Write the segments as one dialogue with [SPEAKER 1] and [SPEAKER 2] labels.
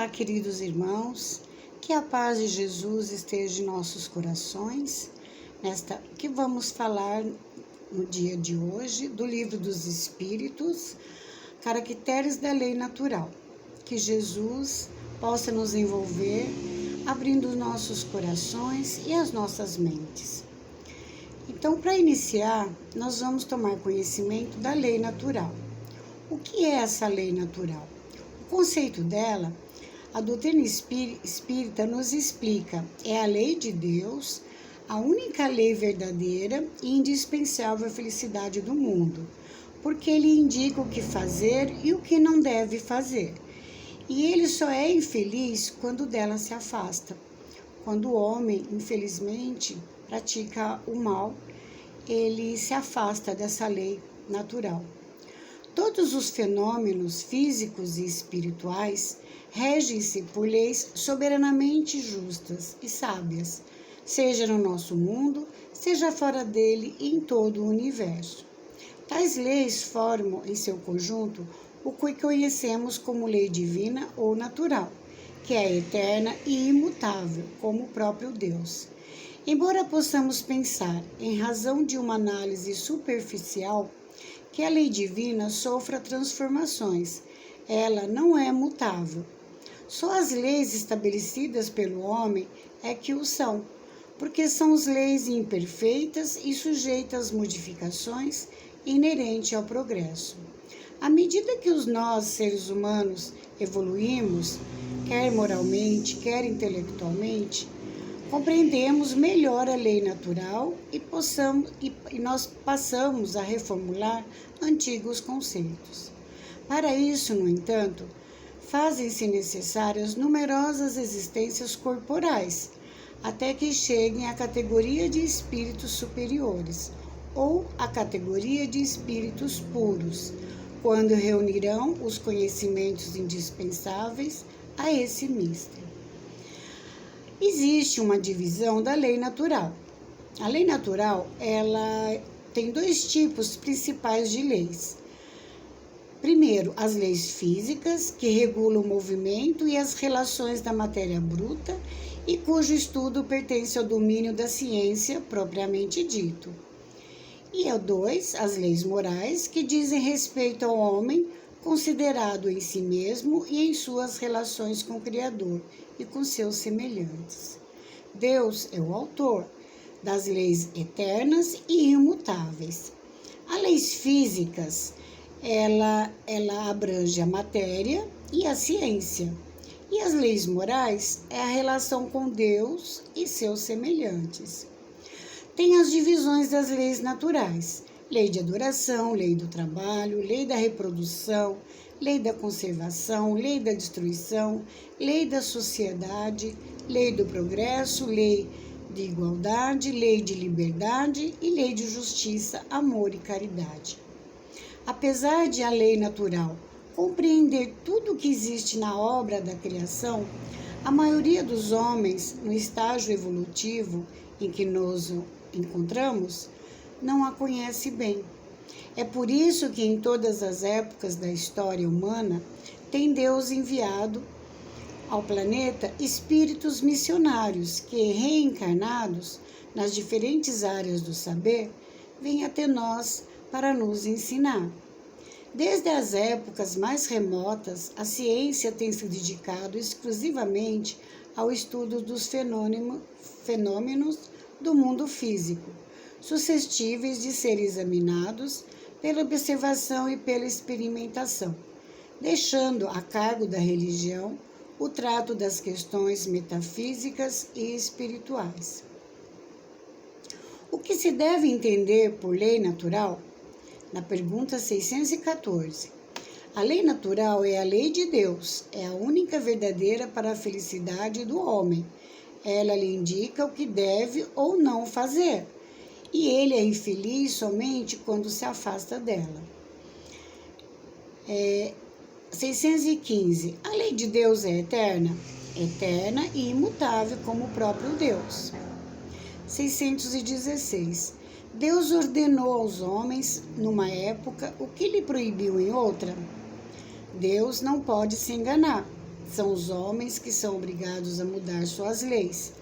[SPEAKER 1] Olá, queridos irmãos, que a paz de Jesus esteja em nossos corações. Nesta que vamos falar no dia de hoje do Livro dos Espíritos, Caracteres da Lei Natural. Que Jesus possa nos envolver, abrindo os nossos corações e as nossas mentes. Então, para iniciar, nós vamos tomar conhecimento da lei natural. O que é essa lei natural? O conceito dela, a doutrina espírita nos explica, é a lei de Deus, a única lei verdadeira e indispensável à felicidade do mundo, porque ele indica o que fazer e o que não deve fazer. E ele só é infeliz quando dela se afasta. Quando o homem, infelizmente, pratica o mal, ele se afasta dessa lei natural. Todos os fenômenos físicos e espirituais regem-se por leis soberanamente justas e sábias, seja no nosso mundo, seja fora dele e em todo o universo. Tais leis formam em seu conjunto o que conhecemos como lei divina ou natural, que é eterna e imutável, como o próprio Deus. Embora possamos pensar, em razão de uma análise superficial, que a lei divina sofra transformações, ela não é mutável. Só as leis estabelecidas pelo homem é que o são, porque são as leis imperfeitas e sujeitas às modificações inerentes ao progresso. À medida que nós, seres humanos, evoluímos, quer moralmente, quer intelectualmente, compreendemos melhor a lei natural e nós passamos a reformular antigos conceitos. Para isso, no entanto, fazem-se necessárias numerosas existências corporais, até que cheguem à categoria de espíritos superiores, ou à categoria de espíritos puros, quando reunirão os conhecimentos indispensáveis a esse mistério. Existe uma divisão da lei natural. A lei natural, ela tem dois tipos principais de leis. Primeiro, as leis físicas, que regulam o movimento e as relações da matéria bruta e cujo estudo pertence ao domínio da ciência propriamente dito. E dois, as leis morais, que dizem respeito ao homem considerado em si mesmo e em suas relações com o Criador e com seus semelhantes. Deus é o autor das leis eternas e imutáveis. As leis físicas, ela abrange a matéria e a ciência. E as leis morais é a relação com Deus e seus semelhantes. Tem as divisões das leis naturais: lei de adoração, lei do trabalho, lei da reprodução, lei da conservação, lei da destruição, lei da sociedade, lei do progresso, lei de igualdade, lei de liberdade e lei de justiça, amor e caridade. Apesar de a lei natural compreender tudo o que existe na obra da criação, a maioria dos homens, no estágio evolutivo em que nos encontramos, não a conhece bem. É por isso que em todas as épocas da história humana tem Deus enviado ao planeta espíritos missionários que, reencarnados nas diferentes áreas do saber, vêm até nós para nos ensinar. Desde as épocas mais remotas, a ciência tem se dedicado exclusivamente ao estudo dos fenômenos do mundo físico, suscetíveis de ser examinados pela observação e pela experimentação, deixando a cargo da religião o trato das questões metafísicas e espirituais. O que se deve entender por lei natural? Na pergunta 614. A lei natural é a lei de Deus, é a única verdadeira para a felicidade do homem. Ela lhe indica o que deve ou não fazer, e ele é infeliz somente quando se afasta dela. 615. A lei de Deus é eterna? Eterna e imutável como o próprio Deus. 616. Deus ordenou aos homens, numa época, o que lhe proibiu em outra? Deus não pode se enganar. São os homens que são obrigados a mudar suas leis,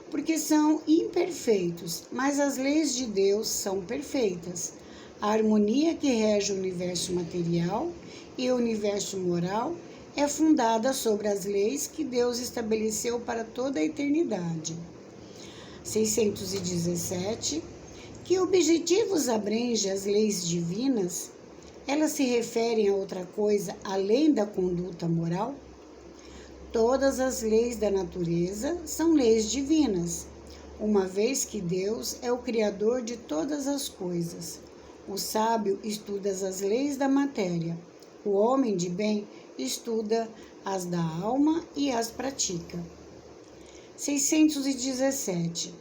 [SPEAKER 1] porque são imperfeitos, mas as leis de Deus são perfeitas. A harmonia que rege o universo material e o universo moral é fundada sobre as leis que Deus estabeleceu para toda a eternidade. 617. Que objetivos abrange as leis divinas? Elas se referem a outra coisa além da conduta moral? Todas as leis da natureza são leis divinas, uma vez que Deus é o Criador de todas as coisas. O sábio estuda as leis da matéria. O homem de bem estuda as da alma e as pratica. 617.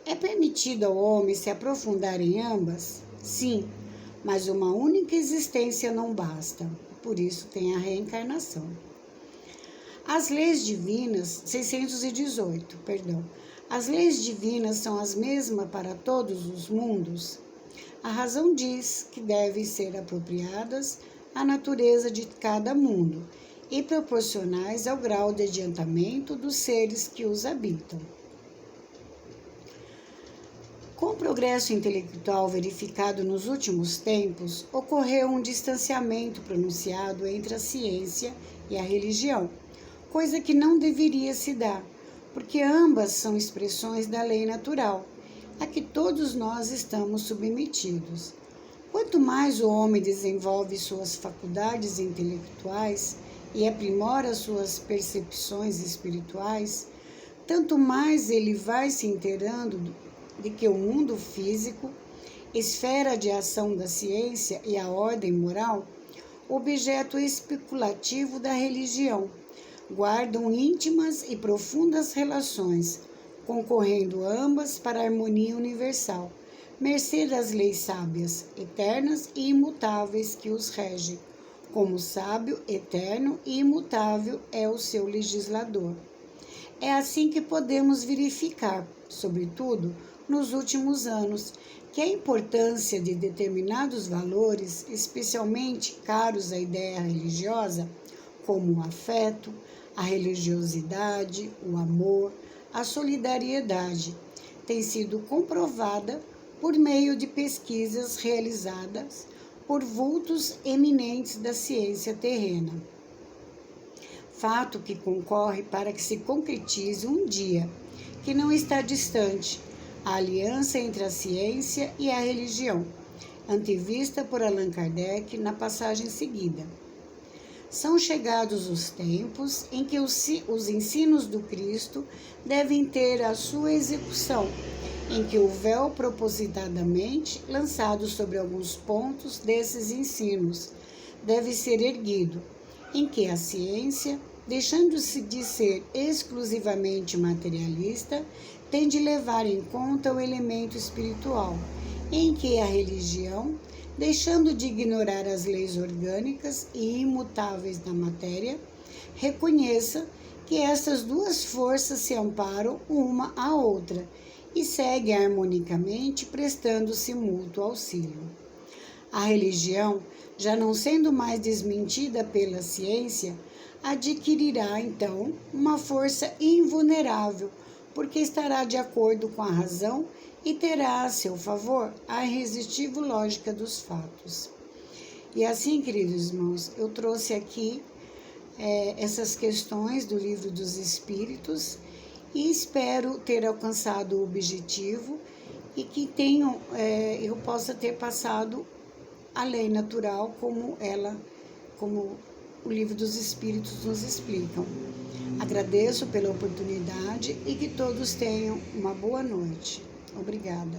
[SPEAKER 1] É permitido ao homem se aprofundar em ambas? Sim, mas uma única existência não basta. Por isso tem a reencarnação. As leis divinas, 618, perdão. As leis divinas são as mesmas para todos os mundos? A razão diz que devem ser apropriadas à natureza de cada mundo e proporcionais ao grau de adiantamento dos seres que os habitam. Com o progresso intelectual verificado nos últimos tempos, ocorreu um distanciamento pronunciado entre a ciência e a religião, coisa que não deveria se dar, porque ambas são expressões da lei natural, a que todos nós estamos submetidos. Quanto mais o homem desenvolve suas faculdades intelectuais e aprimora suas percepções espirituais, tanto mais ele vai se inteirando de que o mundo físico, esfera de ação da ciência e a ordem moral, objeto especulativo da religião, guardam íntimas e profundas relações, concorrendo ambas para a harmonia universal, mercê das leis sábias, eternas e imutáveis que os regem, como sábio, eterno e imutável é o seu legislador. É assim que podemos verificar, sobretudo nos últimos anos, que a importância de determinados valores, especialmente caros à ideia religiosa, como o afeto, a religiosidade, o amor, a solidariedade, tem sido comprovada por meio de pesquisas realizadas por vultos eminentes da ciência terrena. Fato que concorre para que se concretize um dia, que não está distante, a aliança entre a ciência e a religião, antevista por Allan Kardec na passagem seguida. São chegados os tempos em que os ensinos do Cristo devem ter a sua execução, em que o véu propositadamente lançado sobre alguns pontos desses ensinos deve ser erguido, em que a ciência, deixando-se de ser exclusivamente materialista, tem de levar em conta o elemento espiritual, em que a religião, deixando de ignorar as leis orgânicas e imutáveis da matéria, reconheça que essas duas forças se amparam uma à outra e seguem harmonicamente, prestando-se mútuo auxílio. A religião, já não sendo mais desmentida pela ciência, adquirirá então uma força invulnerável, porque estará de acordo com a razão e terá a seu favor a irresistível lógica dos fatos. E assim, queridos irmãos, eu trouxe aqui essas questões do Livro dos Espíritos e espero ter alcançado o objetivo e que eu possa ter passado a lei natural como o Livro dos Espíritos nos explicam. Agradeço pela oportunidade e que todos tenham uma boa noite. Obrigada.